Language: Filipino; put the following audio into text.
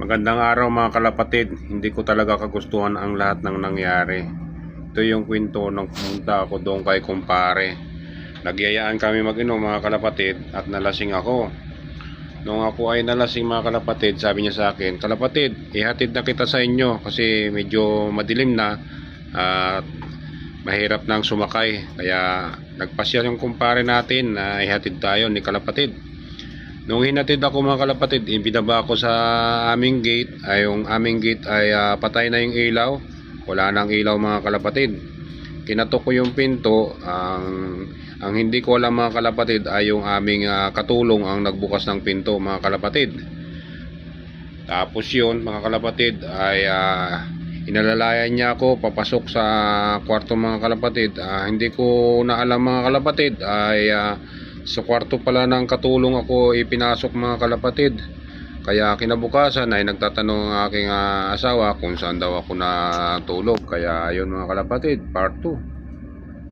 Magandang araw mga kalapatid. Hindi ko talaga kagustuhan ang lahat ng nangyari. Ito yung kwento nung pumunta ako doon kay kumpare. Nagyayaan kami mag-inom mga kalapatid at nalasing ako. Nung ako ay nalasing mga kalapatid, sabi niya sa akin, "Kalapatid, ihatid na kita sa inyo kasi medyo madilim na at mahirap nang sumakay." Kaya nagpasya yung kumpare natin na ihatid tayo ni kalapatid. Nung hinatid ako mga kalapatid, ibinaba ko sa aming gate. Yung aming gate ay patay na yung ilaw. Wala nang ilaw mga kalapatid. Kinatok ko yung pinto. Ang hindi ko alam mga kalapatid ay yung aming katulong ang nagbukas ng pinto mga kalapatid. Tapos yun mga kalapatid ay inalalayan niya ako papasok sa kwarto mga kalapatid. Hindi ko na alam mga kalapatid ay sa kwarto pala ng katulong ako ipinasok mga kalapatid. Kaya kinabukasan ay nagtatanong ang aking asawa kung saan daw ako natulog. Kaya ayun mga kalapatid, part 2.